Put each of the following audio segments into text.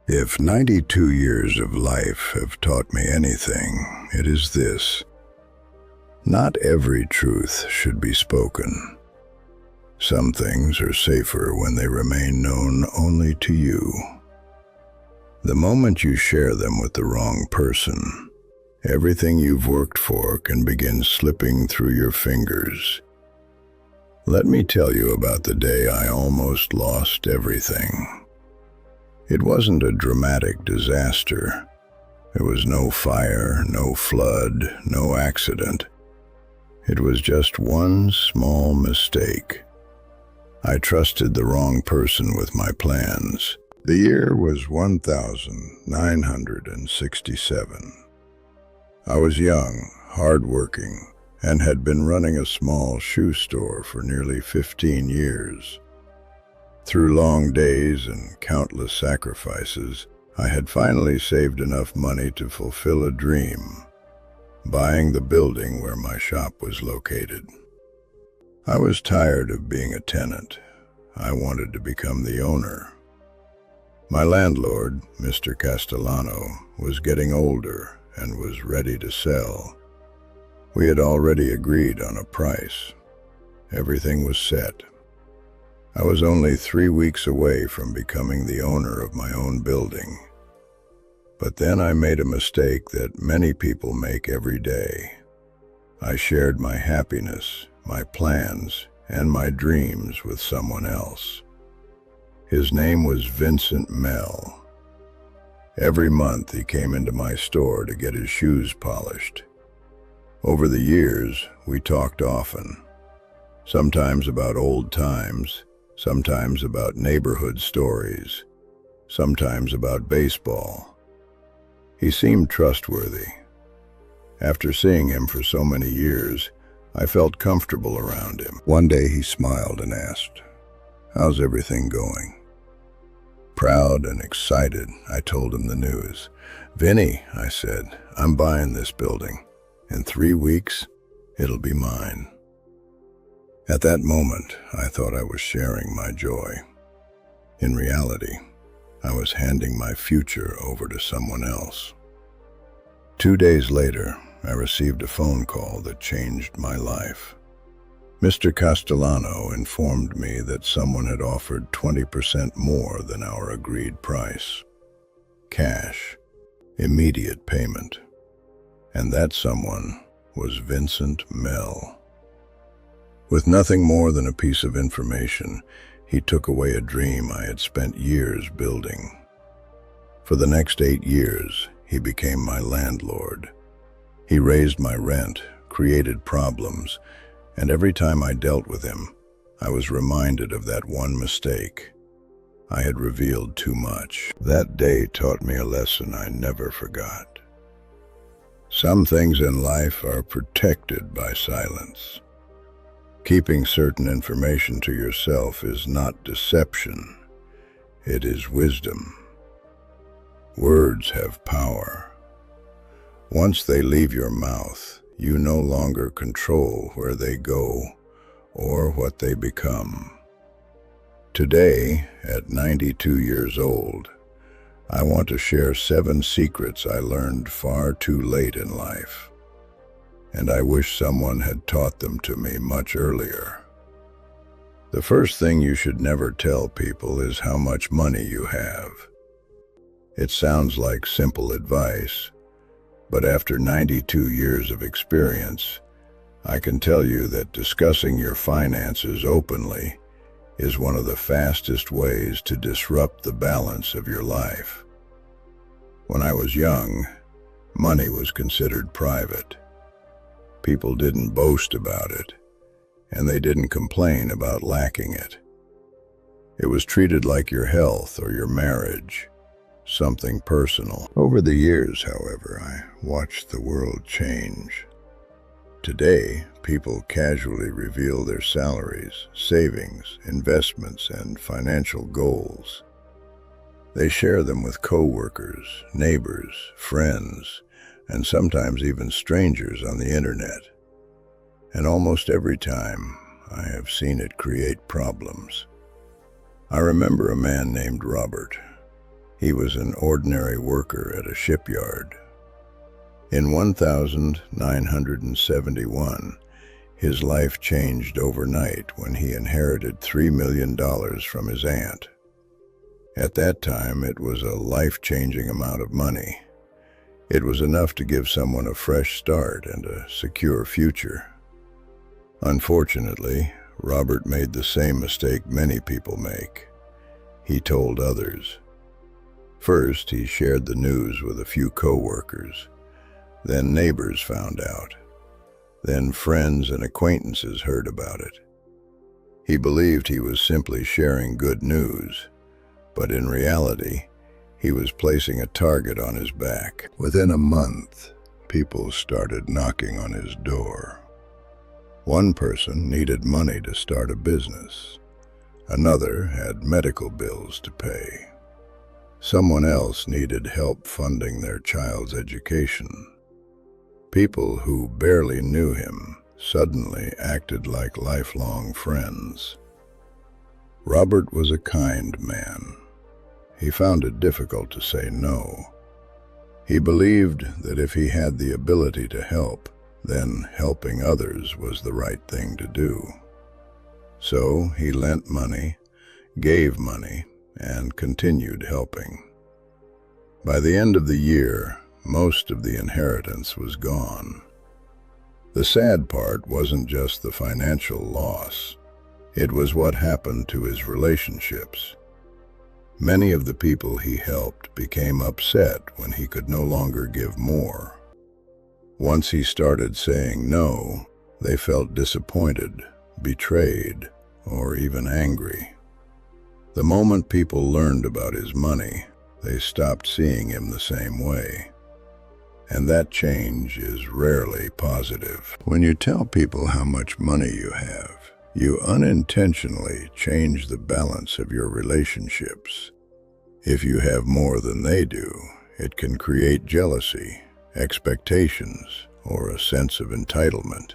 If 92 years of life have taught me anything, it is this. Not every truth should be spoken. Some things are safer when they remain known only to you. The moment you share them with the wrong person, everything you've worked for can begin slipping through your fingers. Let me tell you about the day I almost lost everything. It wasn't a dramatic disaster. There was no fire, no flood, no accident. It was just one small mistake. I trusted the wrong person with my plans. The year was 1967. I was young, hardworking, and had been running a small shoe store for nearly 15 years. Through long days and countless sacrifices, I had finally saved enough money to fulfill a dream, buying the building where my shop was located. I was tired of being a tenant. I wanted to become the owner. My landlord, Mr. Castellano, was getting older and was ready to sell. We had already agreed on a price. Everything was set. I was only 3 weeks away from becoming the owner of my own building. But then I made a mistake that many people make every day. I shared my happiness, my plans, and my dreams with someone else. His name was Vincent Mell. Every month he came into my store to get his shoes polished. Over the years, we talked often, sometimes about old times, sometimes about neighborhood stories, sometimes about baseball. He seemed trustworthy. After seeing him for so many years, I felt comfortable around him. One day he smiled and asked, "How's everything going?" Proud and excited, I told him the news. "Vinny," I said, "I'm buying this building. In 3 weeks, it'll be mine." At that moment, I thought I was sharing my joy. In reality, I was handing my future over to someone else. 2 days later, I received a phone call that changed my life. Mr. Castellano informed me that someone had offered 20% more than our agreed price. Cash, immediate payment. And that someone was Vincent Mell. With nothing more than a piece of information, he took away a dream I had spent years building. For the next 8 years, he became my landlord. He raised my rent, created problems, and every time I dealt with him, I was reminded of that one mistake. I had revealed too much. That day taught me a lesson I never forgot. Some things in life are protected by silence. Keeping certain information to yourself is not deception, it is wisdom. Words have power. Once they leave your mouth, you no longer control where they go or what they become. Today, at 92 years old, I want to share 7 secrets I learned far too late in life, and I wish someone had taught them to me much earlier. The first thing you should never tell people is how much money you have. It sounds like simple advice, but after 92 years of experience, I can tell you that discussing your finances openly is one of the fastest ways to disrupt the balance of your life. When I was young, money was considered private. People didn't boast about it, and they didn't complain about lacking it. It was treated like your health or your marriage, something personal. Over the years, however, I watched the world change. Today, people casually reveal their salaries, savings, investments, and financial goals. They share them with coworkers, neighbors, friends, and sometimes even strangers on the internet. And almost every time, I have seen it create problems. I remember a man named Robert. He was an ordinary worker at a shipyard. In 1971, his life changed overnight when he inherited $3 million from his aunt. At that time, it was a life-changing amount of money. It was enough to give someone a fresh start and a secure future. Unfortunately, Robert made the same mistake many people make. He told others. First, he shared the news with a few co-workers. Then neighbors found out. Then friends and acquaintances heard about it. He believed he was simply sharing good news, but in reality, he was placing a target on his back. Within a month, people started knocking on his door. One person needed money to start a business. Another had medical bills to pay. Someone else needed help funding their child's education. People who barely knew him suddenly acted like lifelong friends. Robert was a kind man. He found it difficult to say no. He believed that if he had the ability to help, then helping others was the right thing to do. So he lent money, gave money, and continued helping. By the end of the year, most of the inheritance was gone. The sad part wasn't just the financial loss. It was what happened to his relationships. Many of the people he helped became upset when he could no longer give more. Once he started saying no, they felt disappointed, betrayed, or even angry. The moment people learned about his money, they stopped seeing him the same way. And that change is rarely positive. When you tell people how much money you have, you unintentionally change the balance of your relationships. If you have more than they do, it can create jealousy, expectations, or a sense of entitlement.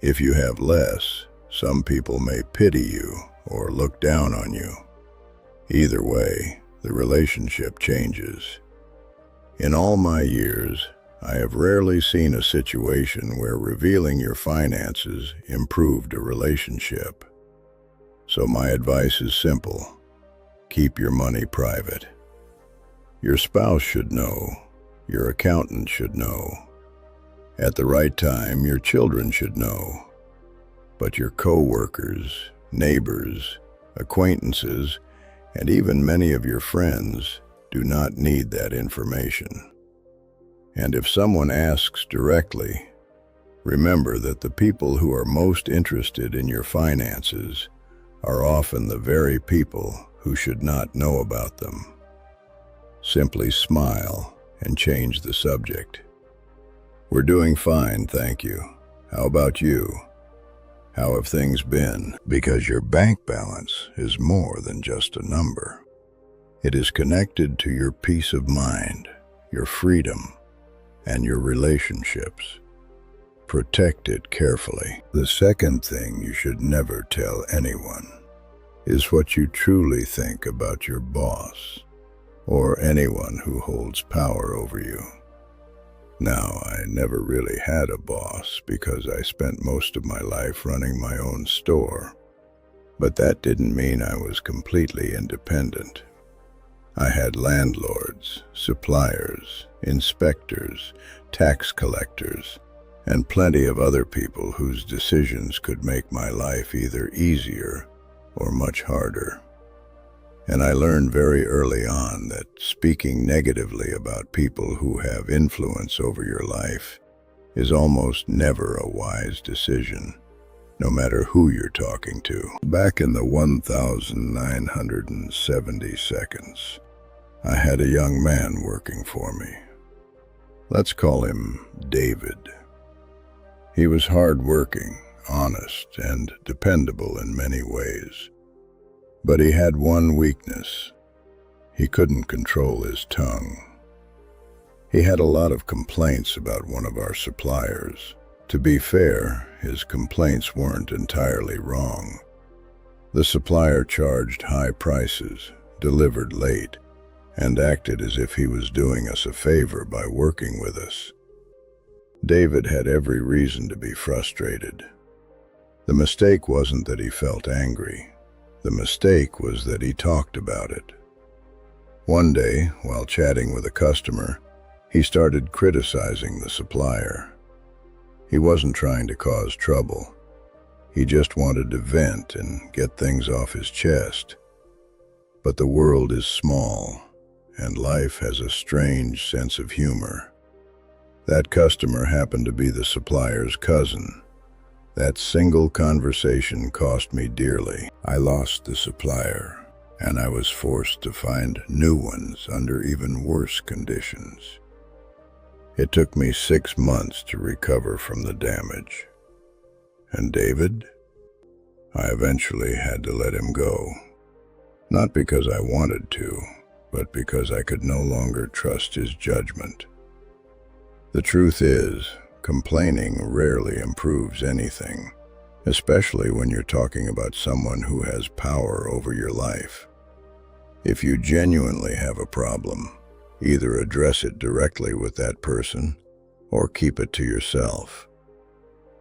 If you have less, some people may pity you or look down on you. Either way, the relationship changes. In all my years, I have rarely seen a situation where revealing your finances improved a relationship. So my advice is simple. Keep your money private. Your spouse should know. Your accountant should know. At the right time, your children should know. But your co-workers, neighbors, acquaintances, and even many of your friends do not need that information. And if someone asks directly, remember that the people who are most interested in your finances are often the very people who should not know about them. Simply smile and change the subject. We're doing fine, thank you. How about you? How have things been? Because your bank balance is more than just a number. It is connected to your peace of mind, your freedom, and your relationships. Protect it carefully. The second thing you should never tell anyone is what you truly think about your boss or anyone who holds power over you. Now, I never really had a boss because I spent most of my life running my own store, but that didn't mean I was completely independent. I had landlords, suppliers, inspectors, tax collectors, and plenty of other people whose decisions could make my life either easier or much harder. And I learned very early on that speaking negatively about people who have influence over your life is almost never a wise decision, no matter who you're talking to. Back in the 1970 seconds, I had a young man working for me. Let's call him David. He was hardworking, honest, and dependable in many ways. But he had one weakness. He couldn't control his tongue. He had a lot of complaints about one of our suppliers. To be fair, his complaints weren't entirely wrong. The supplier charged high prices, delivered late, and acted as if he was doing us a favor by working with us. David had every reason to be frustrated. The mistake wasn't that he felt angry. The mistake was that he talked about it. One day, while chatting with a customer, he started criticizing the supplier. He wasn't trying to cause trouble. He just wanted to vent and get things off his chest. But the world is small, and life has a strange sense of humor. That customer happened to be the supplier's cousin. That single conversation cost me dearly. I lost the supplier, and I was forced to find new ones under even worse conditions. It took me 6 months to recover from the damage. And David? I eventually had to let him go. Not because I wanted to, but because I could no longer trust his judgment. The truth is, complaining rarely improves anything, especially when you're talking about someone who has power over your life. If you genuinely have a problem, either address it directly with that person or keep it to yourself.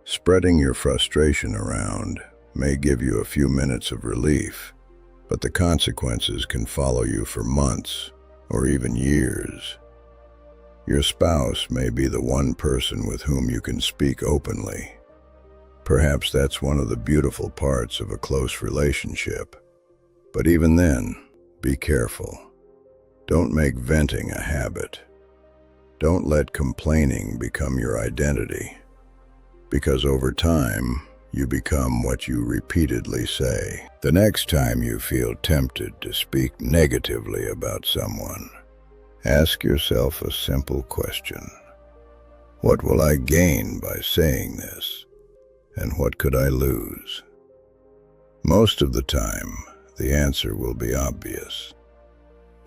Spreading your frustration around may give you a few minutes of relief, but the consequences can follow you for months or even years. Your spouse may be the one person with whom you can speak openly. Perhaps that's one of the beautiful parts of a close relationship. But even then, be careful. Don't make venting a habit. Don't let complaining become your identity, because over time, you become what you repeatedly say. The next time you feel tempted to speak negatively about someone, ask yourself a simple question. What will I gain by saying this? And what could I lose? Most of the time, the answer will be obvious.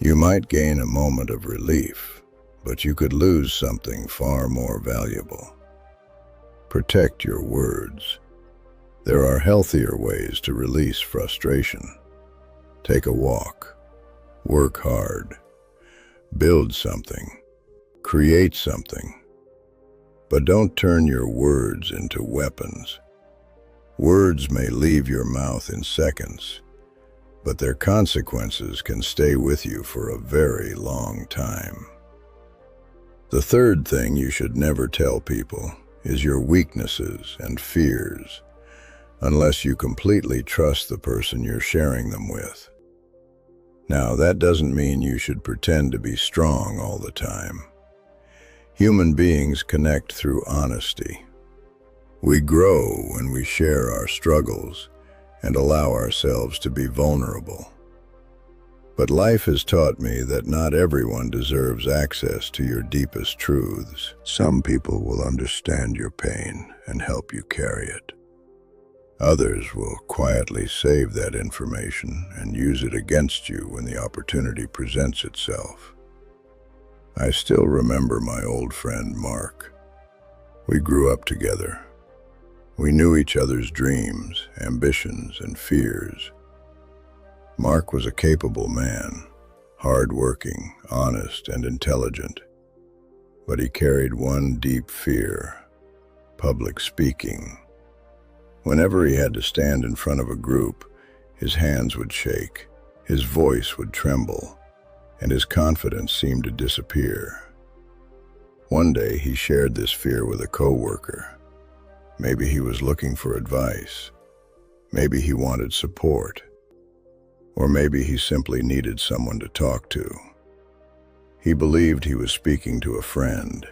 You might gain a moment of relief, but you could lose something far more valuable. Protect your words. There are healthier ways to release frustration. Take a walk. Work hard. Build something. Create something. But don't turn your words into weapons. Words may leave your mouth in seconds, but their consequences can stay with you for a very long time. The third thing you should never tell people is your weaknesses and fears, unless you completely trust the person you're sharing them with. Now, that doesn't mean you should pretend to be strong all the time. Human beings connect through honesty. We grow when we share our struggles and allow ourselves to be vulnerable. But life has taught me that not everyone deserves access to your deepest truths. Some people will understand your pain and help you carry it. Others will quietly save that information and use it against you when the opportunity presents itself. I still remember my old friend Mark. We grew up together. We knew each other's dreams, ambitions, and fears. Mark was a capable man, hard-working, honest, and intelligent. But he carried one deep fear: public speaking. Whenever he had to stand in front of a group, his hands would shake, his voice would tremble, and his confidence seemed to disappear. One day he shared this fear with a coworker. Maybe he was looking for advice. Maybe he wanted support. Or maybe he simply needed someone to talk to. He believed he was speaking to a friend.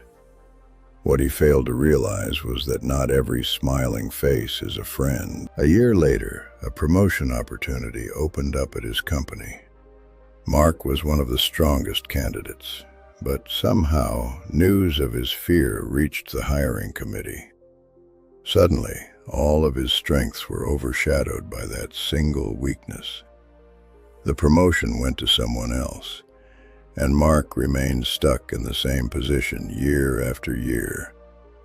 What he failed to realize was that not every smiling face is a friend. A year later, a promotion opportunity opened up at his company. Mark was one of the strongest candidates, but somehow news of his fear reached the hiring committee. Suddenly, all of his strengths were overshadowed by that single weakness. The promotion went to someone else, and Mark remained stuck in the same position year after year,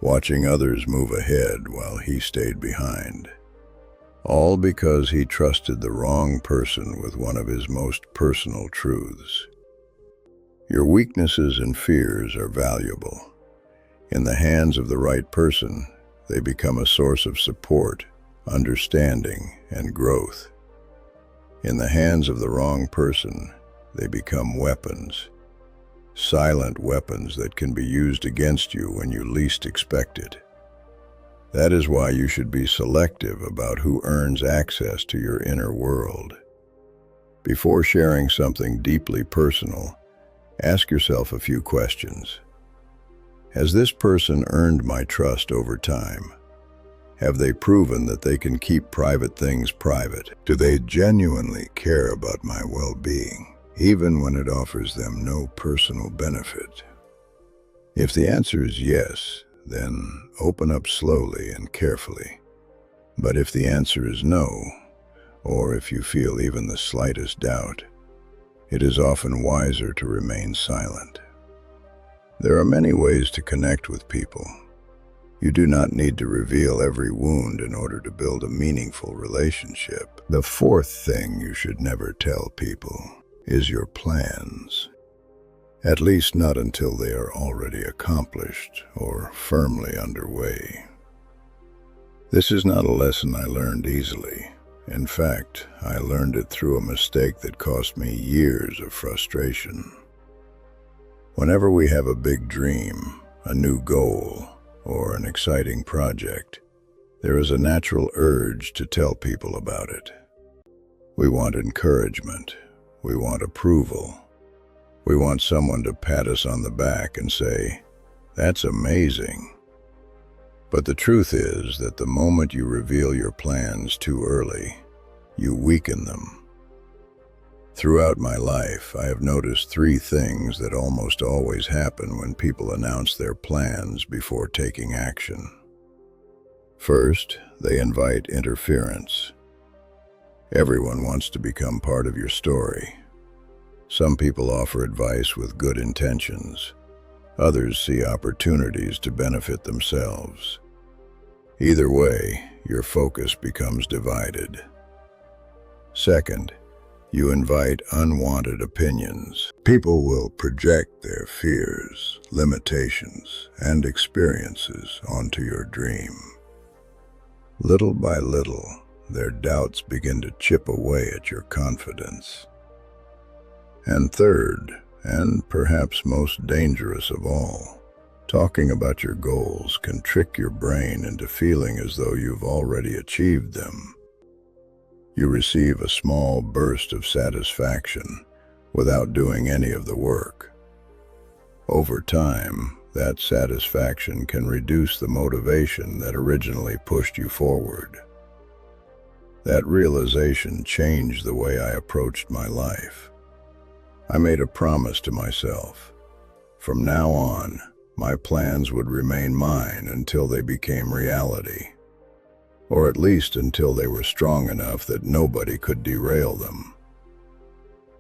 watching others move ahead while he stayed behind. All because he trusted the wrong person with one of his most personal truths. Your weaknesses and fears are valuable. In the hands of the right person, they become a source of support, understanding, and growth. In the hands of the wrong person, they become weapons, silent weapons that can be used against you when you least expect it. That is why you should be selective about who earns access to your inner world. Before sharing something deeply personal, ask yourself a few questions. Has this person earned my trust over time? Have they proven that they can keep private things private? Do they genuinely care about my well-being, even when it offers them no personal benefit? If the answer is yes, then open up slowly and carefully. But if the answer is no, or if you feel even the slightest doubt, it is often wiser to remain silent. There are many ways to connect with people. You do not need to reveal every wound in order to build a meaningful relationship. The fourth thing you should never tell people is your plans. At least not until they are already accomplished or firmly underway. This is not a lesson I learned easily. In fact, I learned it through a mistake that cost me years of frustration. Whenever we have a big dream, a new goal, or an exciting project, there is a natural urge to tell people about it. We want encouragement. We want approval. We want someone to pat us on the back and say, "That's amazing." But the truth is that the moment you reveal your plans too early, you weaken them. Throughout my life, I have noticed three things that almost always happen when people announce their plans before taking action. First, they invite interference. Everyone wants to become part of your story. Some people offer advice with good intentions. Others see opportunities to benefit themselves. Either way, your focus becomes divided. Second, you invite unwanted opinions. People will project their fears, limitations, and experiences onto your dream. Little by little, their doubts begin to chip away at your confidence. And third, and perhaps most dangerous of all, talking about your goals can trick your brain into feeling as though you've already achieved them. You receive a small burst of satisfaction without doing any of the work. Over time, that satisfaction can reduce the motivation that originally pushed you forward. That realization changed the way I approached my life. I made a promise to myself. From now on, my plans would remain mine until they became reality. Or at least until they were strong enough that nobody could derail them.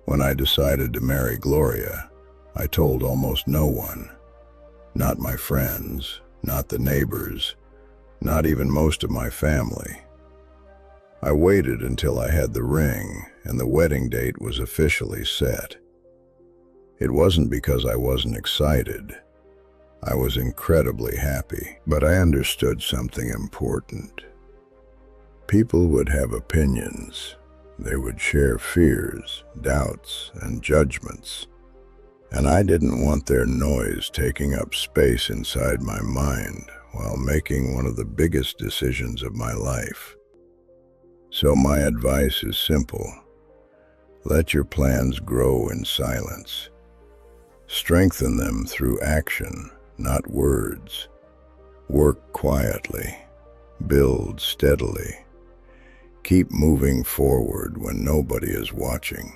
When I decided to marry Gloria, I told almost no one. Not my friends, not the neighbors, not even most of my family. I waited until I had the ring and the wedding date was officially set. It wasn't because I wasn't excited. I was incredibly happy, but I understood something important. People would have opinions. They would share fears, doubts, and judgments. And I didn't want their noise taking up space inside my mind while making one of the biggest decisions of my life. So my advice is simple. Let your plans grow in silence. Strengthen them through action, not words. Work quietly. Build steadily. Keep moving forward when nobody is watching.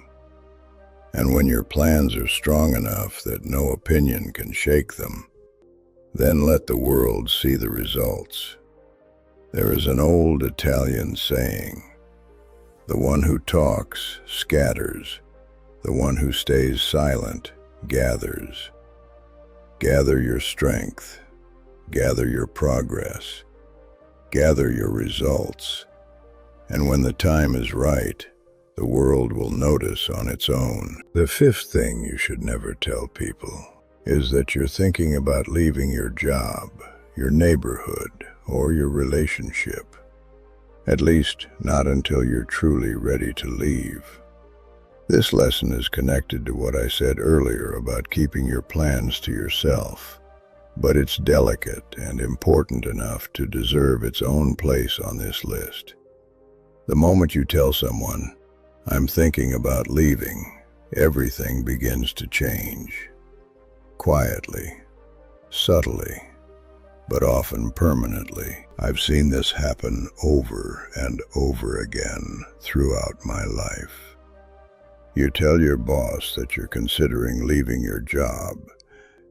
And when your plans are strong enough that no opinion can shake them, then let the world see the results. There is an old Italian saying, "The one who talks scatters, the one who stays silent gathers." Gather your strength, gather your progress, gather your results. And when the time is right, The world will notice on its own. The fifth thing you should never tell people is that you're thinking about leaving your job, your neighborhood, or your relationship. At least, not until you're truly ready to leave. This lesson is connected to what I said earlier about keeping your plans to yourself, but it's delicate and important enough to deserve its own place on this list. The moment you tell someone, "I'm thinking about leaving," everything begins to change. Quietly, subtly, but often permanently. I've seen this happen over and over again throughout my life. You tell your boss that you're considering leaving your job,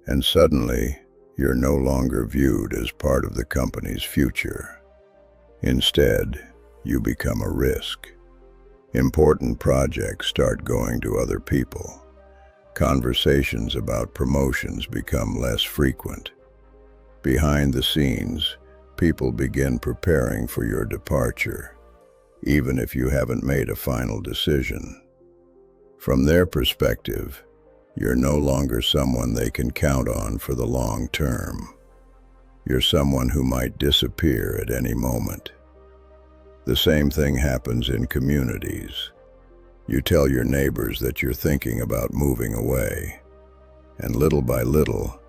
and suddenly you're no longer viewed as part of the company's future. Instead, you become a risk. Important projects start going to other people. Conversations about promotions become less frequent. Behind the scenes, people begin preparing for your departure, even if you haven't made a final decision. From their perspective, you're no longer someone they can count on for the long term. You're someone who might disappear at any moment. The same thing happens in communities. You tell your neighbors that you're thinking about moving away, and little by little,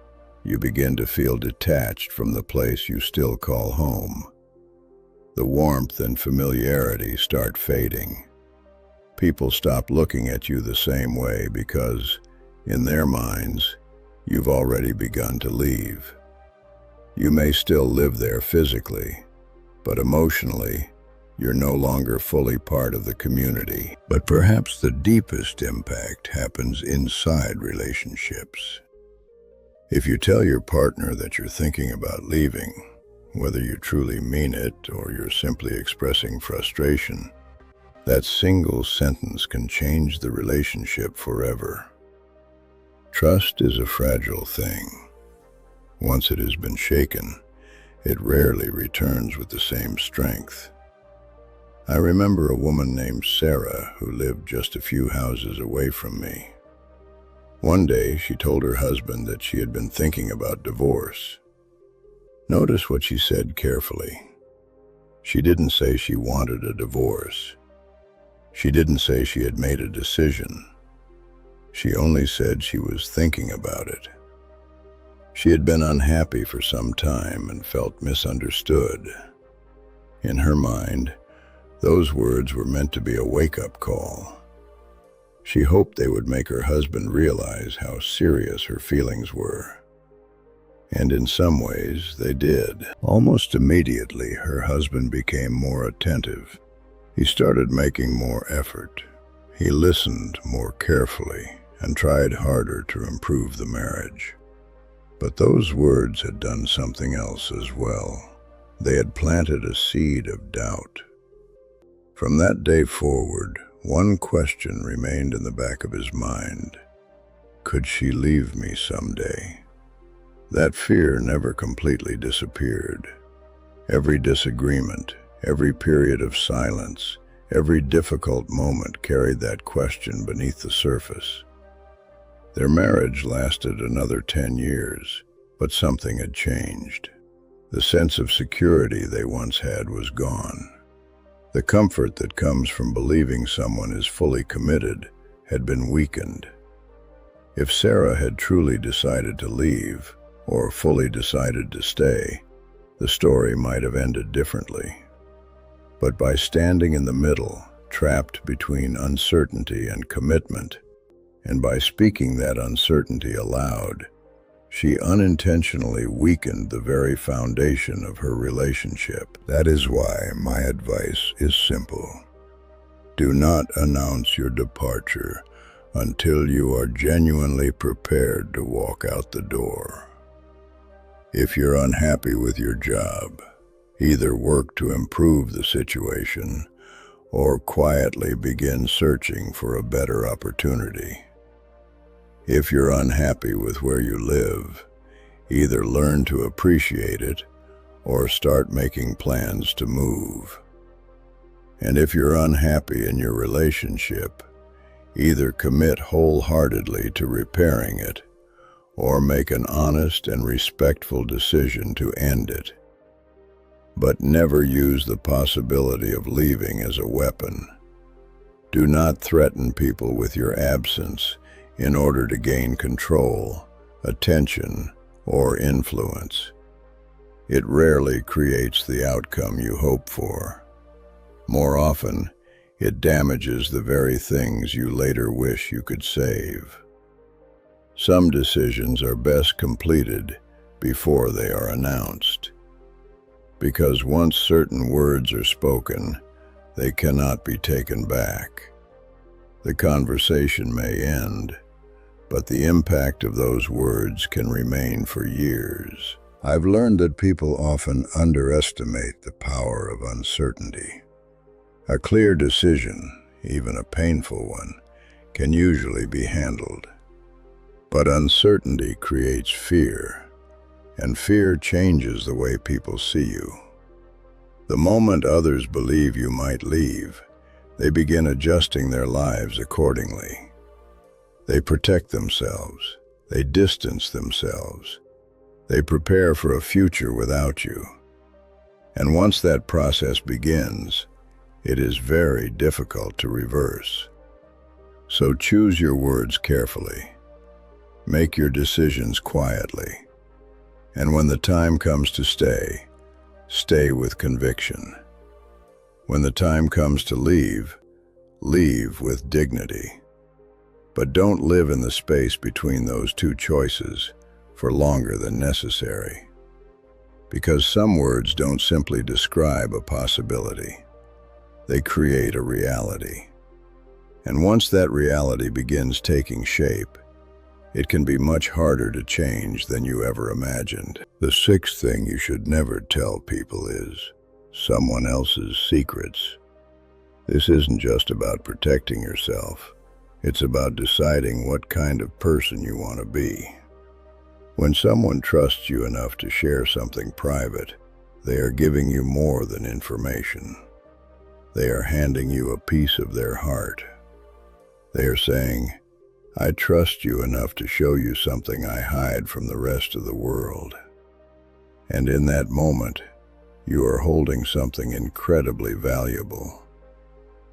you begin to feel detached from the place you still call home. The warmth and familiarity start fading. People stop looking at you the same way because, in their minds, you've already begun to leave. You may still live there physically, but emotionally, you're no longer fully part of the community. But perhaps the deepest impact happens inside relationships. If you tell your partner that you're thinking about leaving, whether you truly mean it or you're simply expressing frustration, that single sentence can change the relationship forever. Trust is a fragile thing. Once it has been shaken, it rarely returns with the same strength. I remember a woman named Sarah who lived just a few houses away from me. One day, she told her husband that she had been thinking about divorce. Notice what she said carefully. She didn't say she wanted a divorce. She didn't say she had made a decision. She only said she was thinking about it. She had been unhappy for some time and felt misunderstood. In her mind, those words were meant to be a wake-up call. She hoped they would make her husband realize how serious her feelings were. And in some ways, they did. Almost immediately, her husband became more attentive. He started making more effort. He listened more carefully and tried harder to improve the marriage. But those words had done something else as well. They had planted a seed of doubt. From that day forward, one question remained in the back of his mind. Could she leave me someday? That fear never completely disappeared. Every disagreement, every period of silence, every difficult moment carried that question beneath the surface. Their marriage lasted another 10 years, but something had changed. The sense of security they once had was gone. The comfort that comes from believing someone is fully committed had been weakened. If Sarah had truly decided to leave, or fully decided to stay, the story might have ended differently. But by standing in the middle, trapped between uncertainty and commitment, and by speaking that uncertainty aloud, she unintentionally weakened the very foundation of her relationship. That is why my advice is simple. Do not announce your departure until you are genuinely prepared to walk out the door. If you're unhappy with your job, either work to improve the situation or quietly begin searching for a better opportunity. If you're unhappy with where you live, either learn to appreciate it or start making plans to move. And if you're unhappy in your relationship, either commit wholeheartedly to repairing it or make an honest and respectful decision to end it. But never use the possibility of leaving as a weapon. Do not threaten people with your absence in order to gain control, attention, or influence. It rarely creates the outcome you hope for. More often, it damages the very things you later wish you could save. Some decisions are best completed before they are announced, because once certain words are spoken, they cannot be taken back. The conversation may end, but the impact of those words can remain for years. I've learned that people often underestimate the power of uncertainty. A clear decision, even a painful one, can usually be handled. But uncertainty creates fear, and fear changes the way people see you. The moment others believe you might leave, they begin adjusting their lives accordingly. They protect themselves, they distance themselves, they prepare for a future without you. And once that process begins, it is very difficult to reverse. So choose your words carefully. Make your decisions quietly. And when the time comes to stay, stay with conviction. When the time comes to leave, leave with dignity. But don't live in the space between those two choices for longer than necessary. Because some words don't simply describe a possibility. They create a reality. And once that reality begins taking shape, it can be much harder to change than you ever imagined. The sixth thing you should never tell people is someone else's secrets. This isn't just about protecting yourself. It's about deciding what kind of person you want to be. When someone trusts you enough to share something private, they are giving you more than information. They are handing you a piece of their heart. They are saying, I trust you enough to show you something I hide from the rest of the world. And in that moment, you are holding something incredibly valuable.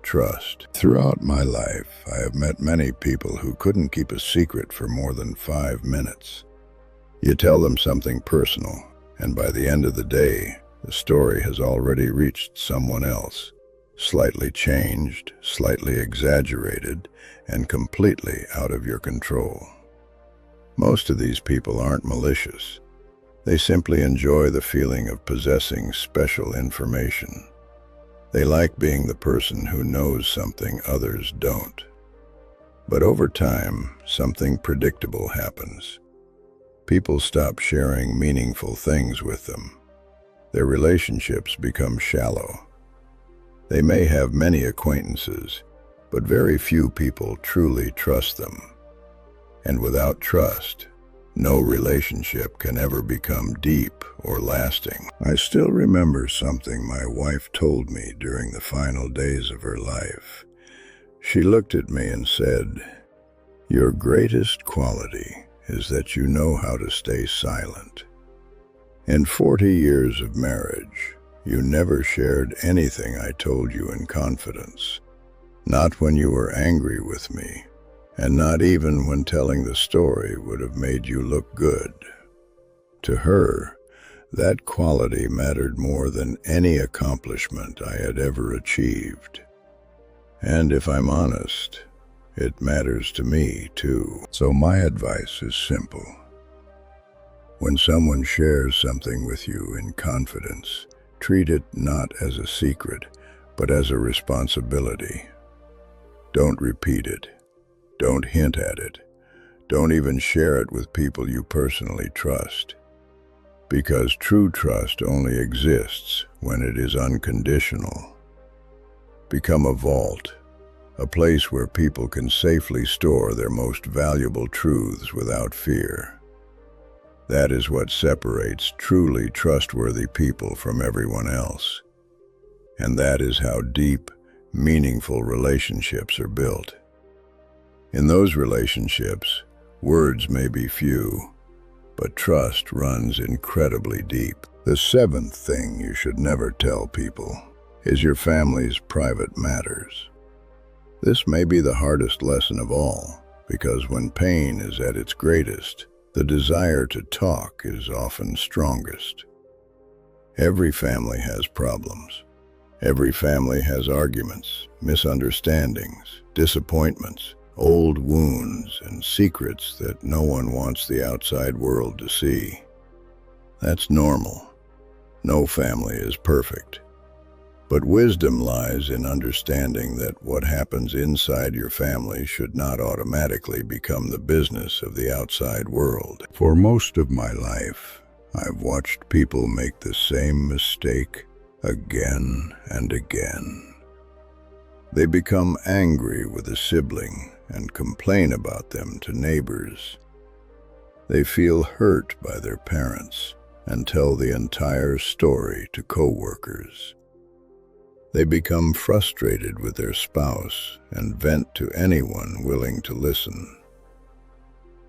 Trust. Throughout my life, I have met many people who couldn't keep a secret for more than 5 minutes. You tell them something personal, and by the end of the day, the story has already reached someone else. Slightly changed, slightly exaggerated, and completely out of your control. Most of these people aren't malicious. They simply enjoy the feeling of possessing special information. They like being the person who knows something others don't. But over time, something predictable happens. People stop sharing meaningful things with them. Their relationships become shallow. They may have many acquaintances, but very few people truly trust them. And without trust, no relationship can ever become deep or lasting. I still remember something my wife told me during the final days of her life. She looked at me and said, "Your greatest quality is that you know how to stay silent. In 40 years of marriage, you never shared anything I told you in confidence. Not when you were angry with me, and not even when telling the story would have made you look good." To her, that quality mattered more than any accomplishment I had ever achieved. And if I'm honest, it matters to me too. So my advice is simple. When someone shares something with you in confidence, treat it not as a secret, but as a responsibility. Don't repeat it. Don't hint at it. Don't even share it with people you personally trust. Because true trust only exists when it is unconditional. Become a vault, a place where people can safely store their most valuable truths without fear. That is what separates truly trustworthy people from everyone else. And that is how deep, meaningful relationships are built. In those relationships, words may be few, but trust runs incredibly deep. The seventh thing you should never tell people is your family's private matters. This may be the hardest lesson of all, because when pain is at its greatest, the desire to talk is often strongest. Every family has problems. Every family has arguments, misunderstandings, disappointments, old wounds, and secrets that no one wants the outside world to see. That's normal. No family is perfect. But wisdom lies in understanding that what happens inside your family should not automatically become the business of the outside world. For most of my life, I've watched people make the same mistake again and again. They become angry with a sibling and complain about them to neighbors. They feel hurt by their parents and tell the entire story to coworkers. They become frustrated with their spouse and vent to anyone willing to listen.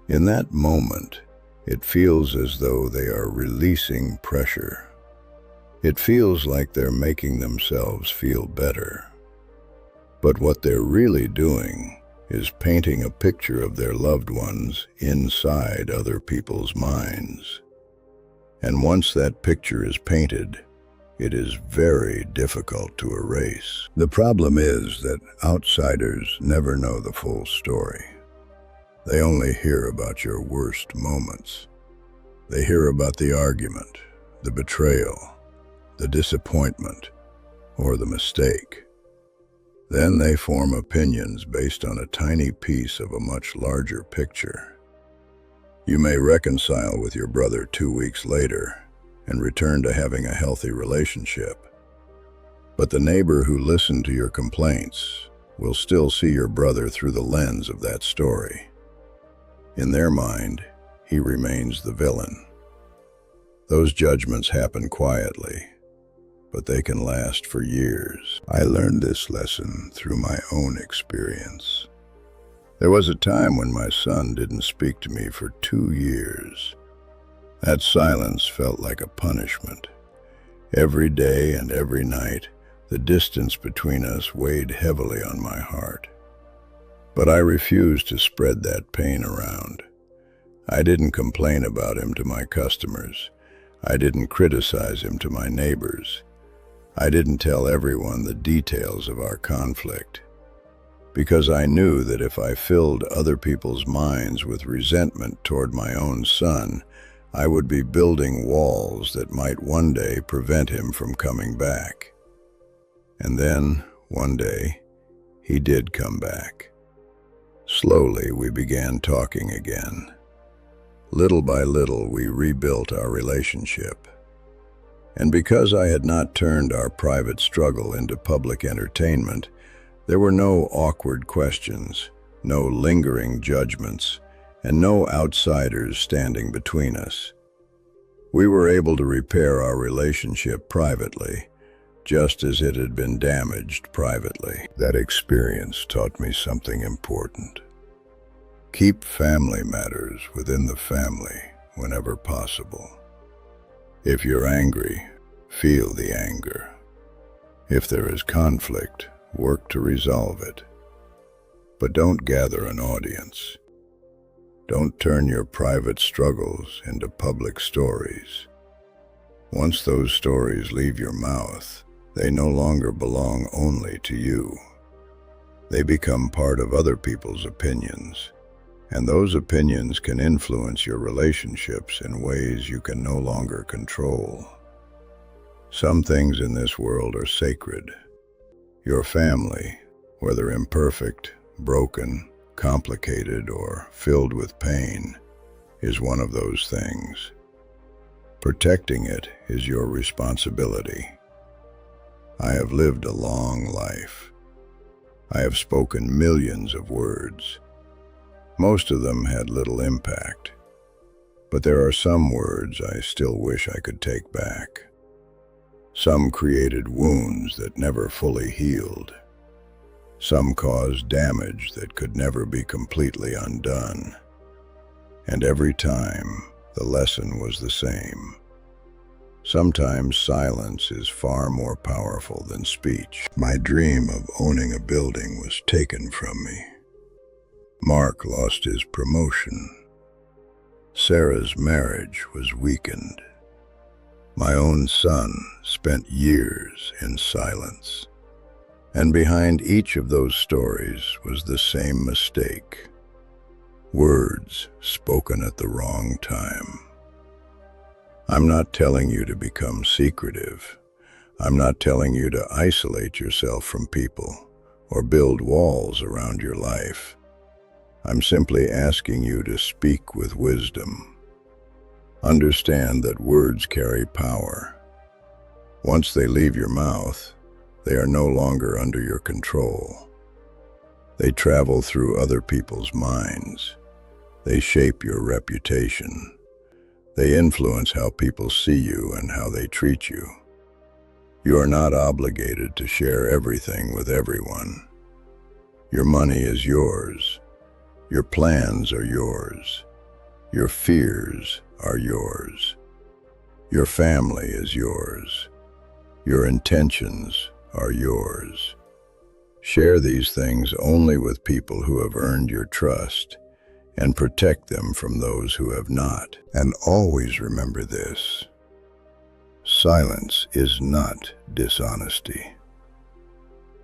In that moment, it feels as though they are releasing pressure. It feels like they're making themselves feel better. But what they're really doing is painting a picture of their loved ones inside other people's minds. And once that picture is painted, it is very difficult to erase. The problem is that outsiders never know the full story. They only hear about your worst moments. They hear about the argument, the betrayal, the disappointment, or the mistake. Then they form opinions based on a tiny piece of a much larger picture. You may reconcile with your brother 2 weeks later and return to having a healthy relationship. But the neighbor who listened to your complaints will still see your brother through the lens of that story. In their mind, he remains the villain. Those judgments happen quietly, but they can last for years. I learned this lesson through my own experience. There was a time when my son didn't speak to me for 2 years. That silence felt like a punishment. Every day and every night, the distance between us weighed heavily on my heart. But I refused to spread that pain around. I didn't complain about him to my customers. I didn't criticize him to my neighbors. I didn't tell everyone the details of our conflict, because I knew that if I filled other people's minds with resentment toward my own son, I would be building walls that might one day prevent him from coming back. And then, one day, he did come back. Slowly, we began talking again. Little by little, we rebuilt our relationship. And because I had not turned our private struggle into public entertainment, there were no awkward questions, no lingering judgments, and no outsiders standing between us. We were able to repair our relationship privately, just as it had been damaged privately. That experience taught me something important. Keep family matters within the family whenever possible. If you're angry, feel the anger. If there is conflict, work to resolve it. But don't gather an audience. Don't turn your private struggles into public stories. Once those stories leave your mouth, they no longer belong only to you. They become part of other people's opinions, and those opinions can influence your relationships in ways you can no longer control. Some things in this world are sacred. Your family, whether imperfect, broken, complicated, or filled with pain, is one of those things. Protecting it is your responsibility. I have lived a long life. I have spoken millions of words. Most of them had little impact, but there are some words I still wish I could take back. Some created wounds that never fully healed. Some caused damage that could never be completely undone. And every time, the lesson was the same. Sometimes silence is far more powerful than speech. My dream of owning a building was taken from me. Mark lost his promotion. Sarah's marriage was weakened. My own son spent years in silence. And behind each of those stories was the same mistake. Words spoken at the wrong time. I'm not telling you to become secretive. I'm not telling you to isolate yourself from people or build walls around your life. I'm simply asking you to speak with wisdom. Understand that words carry power. Once they leave your mouth, they are no longer under your control. They travel through other people's minds. They shape your reputation. They influence how people see you and how they treat you. You are not obligated to share everything with everyone. Your money is yours. Your plans are yours. Your fears are yours. Your family is yours. Your intentions are yours. Share these things only with people who have earned your trust, and protect them from those who have not. And always remember this: silence is not dishonesty.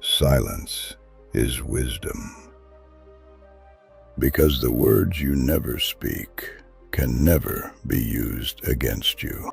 Silence is wisdom. Because the words you never speak can never be used against you.